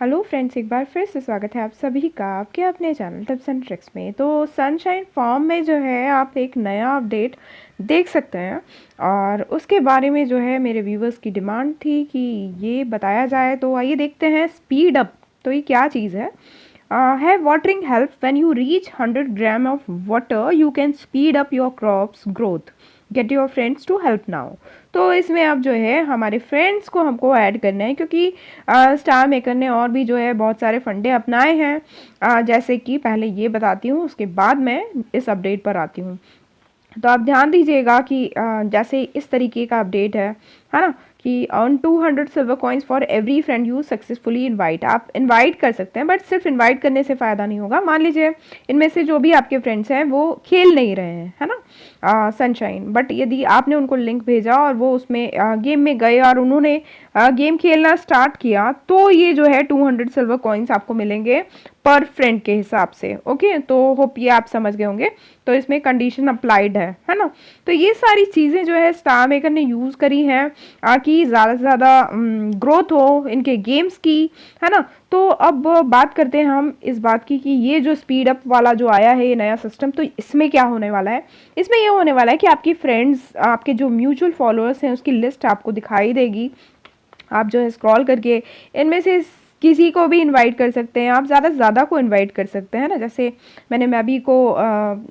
Hello friends, एक बार फिर से स्वागत है आप सभी का आपके अपने चैनल टिप्स एंड ट्रिक्स में। तो सनशाइन फॉर्म में जो है आप एक नया अपडेट देख सकते हैं और उसके बारे में जो है मेरे व्यूवर्स की डिमांड थी कि ये बताया जाए। तो आइए देखते हैं स्पीड अप। तो ये क्या चीज़ है watering help when you reach 100 gram of water you can speed up your crops growth, get your friends to help now. तो इसमें अब जो है हमारे फ्रेंड्स को हमको ऐड करना है, क्योंकि स्टार मेकर ने और भी जो है बहुत सारे फंडे अपनाए हैं। जैसे कि पहले ये बताती हूँ, उसके बाद मैं इस अपडेट पर आती हूँ। तो आप ध्यान दीजिएगा कि जैसे इस तरीके का अपडेट है ना, कि on 200 silver coins for every friend you successfully invite. आप इनवाइट कर सकते हैं, बट सिर्फ इनवाइट करने से फ़ायदा नहीं होगा। मान लीजिए इनमें से जो भी आपके फ्रेंड्स हैं वो खेल नहीं रहे हैं, है ना, सनशाइन, बट यदि आपने उनको लिंक भेजा और वो उसमें गेम में गए और उन्होंने गेम खेलना स्टार्ट किया, तो ये जो है 200 सिल्वर कॉइन्स आपको मिलेंगे पर फ्रेंड के हिसाब से। ओके, तो होप ये आप समझ गए होंगे। तो इसमें कंडीशन अप्लाइड है ना। तो ये सारी चीज़ें जो है स्टार मेकर ने यूज़ करी हैं कि ज़्यादा से ज़्यादा ग्रोथ हो इनके गेम्स की, है ना। तो अब बात करते हैं हम इस बात की कि ये जो स्पीड अप वाला जो आया है ये नया सिस्टम, तो इसमें क्या होने वाला है। इसमें ये होने वाला है कि आपकी फ्रेंड्स, आपके जो म्यूचुअल फॉलोअर्स हैं उसकी लिस्ट आपको दिखाई देगी। आप जो है स्क्रॉल करके इनमें से किसी को भी इनवाइट कर सकते हैं। आप ज़्यादा से ज़्यादा को इनवाइट कर सकते हैं ना। जैसे मैंने मैबी को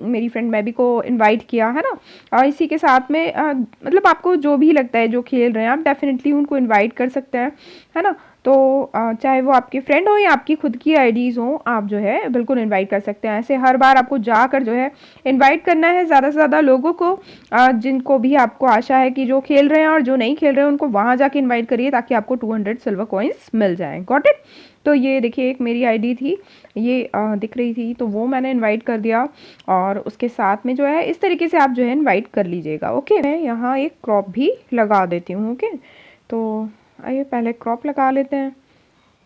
मेरी फ्रेंड मैबी को इनवाइट किया है ना, और इसी के साथ में मतलब आपको जो भी लगता है जो खेल रहे हैं आप डेफिनेटली उनको इनवाइट कर सकते हैं, है ना। तो चाहे वो आपके फ्रेंड हो या आपकी खुद की आईडीज़ हो, आप जो है बिल्कुल इनवाइट कर सकते हैं। ऐसे हर बार आपको जाकर जो है इनवाइट करना है ज़्यादा से ज़्यादा लोगों को, जिनको भी आपको आशा है कि जो खेल रहे हैं और जो नहीं खेल रहे हैं उनको वहाँ जाके इनवाइट करिए, ताकि आपको 200 सिल्वर कॉइन्स मिल जाएं। Got it. तो ये देखिए, एक मेरी आईडी थी, ये दिख रही थी, तो वो मैंने इनवाइट कर दिया। और उसके साथ में जो है इस तरीके से आप जो है इनवाइट कर लीजिएगा। ओके, मैं यहाँ एक क्रॉप भी लगा देती हूँ। ओके, तो आइए पहले क्रॉप लगा लेते हैं।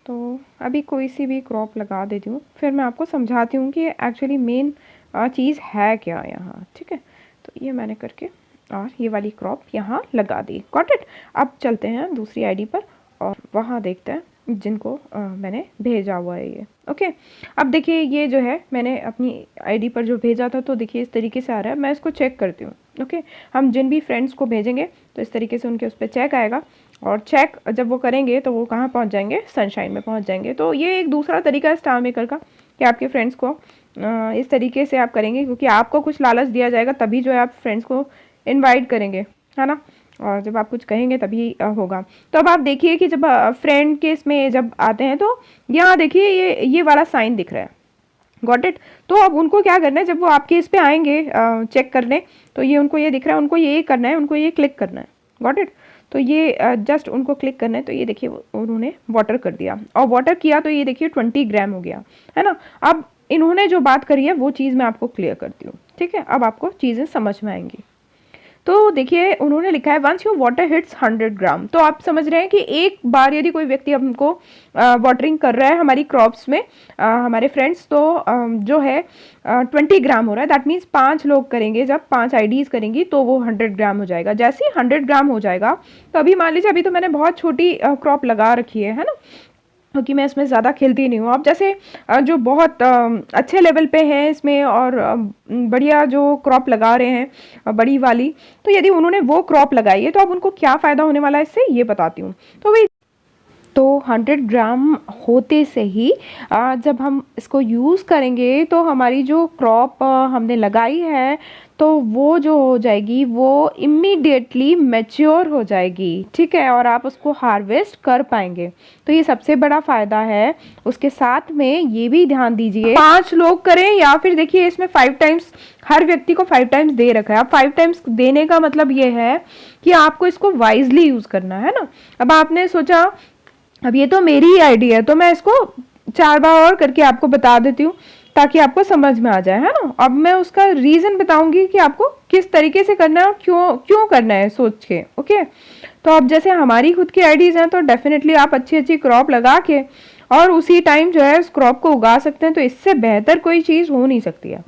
तो अभी कोई सी भी क्रॉप लगा देती हूँ, फिर मैं आपको समझाती हूँ कि एक्चुअली मेन चीज़ है क्या यहाँ। ठीक है, तो ये मैंने करके और ये वाली क्रॉप यहाँ लगा दी। Got it. अब चलते हैं दूसरी आईडी पर और वहाँ देखते हैं जिनको मैंने भेजा हुआ है ये। ओके, अब देखिए ये जो है मैंने अपनी आईडी पर जो भेजा था, तो देखिए इस तरीके से आ रहा है। मैं इसको चेक करती हूँ। ओके, हम जिन भी फ्रेंड्स को भेजेंगे तो इस तरीके से उनके उस पर चेक आएगा, और चेक जब वो करेंगे तो वो कहाँ पहुँच जाएंगे, सनशाइन में पहुँच जाएंगे। तो ये एक दूसरा तरीका है स्टार मेकर का कि आपके फ्रेंड्स को इस तरीके से आप करेंगे, क्योंकि आपको कुछ लालच दिया जाएगा तभी जो है आप फ्रेंड्स को इनवाइट करेंगे, है ना। और जब आप कुछ कहेंगे तभी होगा। तो अब आप देखिए कि जब फ्रेंड के इसमें जब आते हैं तो यहाँ देखिए ये वाला साइन दिख रहा है। Got it. तो अब उनको क्या करना है, जब वो आपके इस पे आएंगे चेक करने, तो ये उनको ये दिख रहा है, उनको ये करना है, उनको ये क्लिक करना है। Got it. तो ये जस्ट उनको क्लिक करना है। तो ये देखिए उन्होंने वाटर कर दिया, और वाटर किया तो ये देखिए 20 ग्राम हो गया, है ना। अब इन्होंने जो बात करी है वो चीज़ मैं आपको क्लियर करती हूँ। ठीक है, अब आपको चीज़ें समझ में आएंगी। तो देखिए उन्होंने लिखा है वंस योर वाटर हिट्स 100 ग्राम। तो आप समझ रहे हैं कि एक बार यदि कोई व्यक्ति हमको वाटरिंग कर रहा है हमारी क्रॉप्स में, हमारे फ्रेंड्स, तो जो है 20 ग्राम हो रहा है। दैट मीन्स 5 लोग करेंगे, जब 5 आईडीज़ करेंगी तो वो 100 ग्राम हो जाएगा। जैसे ही 100 ग्राम हो जाएगा, तो अभी मान लीजिए अभी तो मैंने बहुत छोटी क्रॉप लगा रखी है ना, क्योंकि मैं इसमें ज़्यादा खेलती नहीं हूँ। अब जैसे जो बहुत अच्छे लेवल पे हैं इसमें और बढ़िया जो क्रॉप लगा रहे हैं बड़ी वाली, तो यदि उन्होंने वो क्रॉप लगाई है तो अब उनको क्या फ़ायदा होने वाला है इससे, ये बताती हूँ। तो वही, तो 100 ग्राम होते से ही जब हम इसको यूज़ करेंगे तो हमारी जो क्रॉप हमने लगाई है तो वो जो हो जाएगी वो इमीडिएटली मैच्योर हो जाएगी। ठीक है, और आप उसको हार्वेस्ट कर पाएंगे। तो ये सबसे बड़ा फ़ायदा है। उसके साथ में ये भी ध्यान दीजिए, 5 लोग करें या फिर देखिए इसमें 5 टाइम्स, हर व्यक्ति को 5 टाइम्स दे रखा है। अब 5 टाइम्स देने का मतलब ये है कि आपको इसको वाइजली यूज़ करना है ना। अब आपने सोचा अब ये तो मेरी ही आईडी है, तो मैं इसको 4 बार और करके आपको बता देती हूँ ताकि आपको समझ में आ जाए, है ना। अब मैं उसका रीज़न बताऊंगी कि आपको किस तरीके से करना है और क्यों क्यों करना है सोच के। ओके, तो अब जैसे हमारी खुद की आईडीज़ हैं तो डेफिनेटली आप अच्छी अच्छी क्रॉप लगा के और उसी टाइम जो है उस क्रॉप को उगा सकते हैं। तो इससे बेहतर कोई चीज़ हो नहीं सकती है।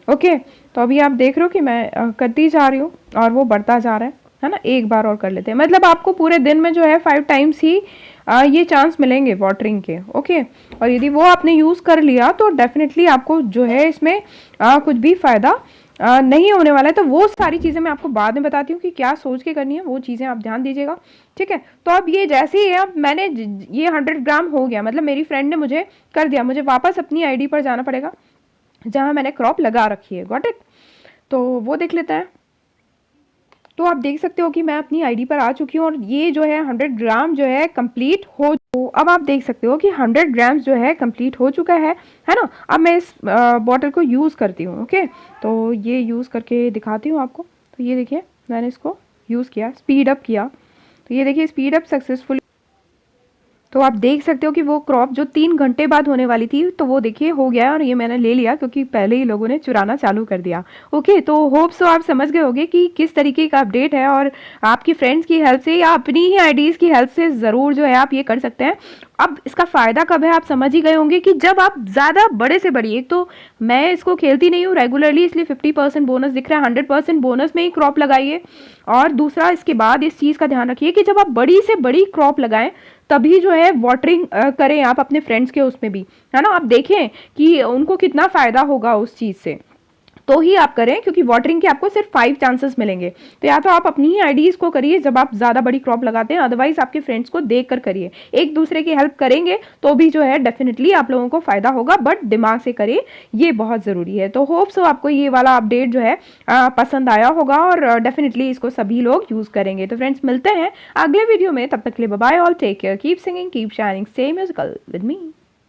ओके, तो अभी आप देख रहे हो कि मैं करती जा रही हूँ और वो बढ़ता जा रहा है ना। एक बार और कर लेते हैं, मतलब आपको पूरे दिन में जो है 5 टाइम्स ही ये चांस मिलेंगे वाटरिंग के। ओके, और यदि वो आपने यूज़ कर लिया तो डेफिनेटली आपको जो है इसमें कुछ भी फ़ायदा नहीं होने वाला है। तो वो सारी चीज़ें मैं आपको बाद में बताती हूँ कि क्या सोच के करनी है, वो चीज़ें आप ध्यान दीजिएगा, ठीक है। तो अब ये जैसे ही अब मैंने ये 100 ग्राम हो गया, मतलब मेरी फ्रेंड ने मुझे कर दिया, मुझे वापस अपनी आईडी पर जाना पड़ेगा जहाँ मैंने क्रॉप लगा रखी है। Got it? तो वो देख लेते हैं। तो आप देख सकते हो कि मैं अपनी आईडी पर आ चुकी हूँ और ये जो है 100 ग्राम जो है कंप्लीट हो। तो अब आप देख सकते हो कि 100 ग्राम्स जो है कंप्लीट हो चुका है ना। अब मैं इस बॉटल को यूज़ करती हूँ। ओके, तो ये यूज़ करके दिखाती हूँ आपको। तो ये देखिए मैंने इसको यूज़ किया, स्पीड अप किया, तो ये देखिए स्पीड अप सक्सेसफुल। तो आप देख सकते हो कि वो क्रॉप जो 3 घंटे बाद होने वाली थी, तो वो देखिए हो गया और ये मैंने ले लिया क्योंकि पहले ही लोगों ने चुराना चालू कर दिया। ओके, तो होप सो आप समझ गए होंगे कि किस तरीके का अपडेट है और आपकी फ्रेंड्स की हेल्प से या अपनी ही आईडीज़ की हेल्प से ज़रूर जो है आप ये कर सकते हैं। अब इसका फ़ायदा कब है आप समझ ही गए होंगे कि जब आप ज़्यादा बड़े से बड़ी, एक तो मैं इसको खेलती नहीं हूँ रेगुलरली इसलिए 50% बोनस दिख रहा है, 100% बोनस में ही क्रॉप लगाइए। और दूसरा इसके बाद इस चीज़ का ध्यान रखिए कि जब आप बड़ी से बड़ी क्रॉप लगाएं तभी जो है वाटरिंग करें आप अपने फ्रेंड्स के उसमें भी, है ना। आप देखें कि उनको कितना फ़ायदा होगा उस चीज़ से, तो ही आप करें, क्योंकि वाटरिंग के आपको सिर्फ 5 चांसेस मिलेंगे। तो या तो आप अपनी ही आईडीज़ को करिए जब आप ज़्यादा बड़ी क्रॉप लगाते हैं, अदरवाइज आपके फ्रेंड्स को देख कर करिए। एक दूसरे की हेल्प करेंगे तो भी जो है डेफिनेटली आप लोगों को फ़ायदा होगा, बट दिमाग से करिए, ये बहुत ज़रूरी है। तो होप सो आपको ये वाला अपडेट जो है पसंद आया होगा और डेफिनेटली इसको सभी लोग यूज़ करेंगे। तो फ्रेंड्स मिलते हैं अगले वीडियो में, तब तक के लिए bye bye, all take care, keep singing, keep shining, stay musical with me.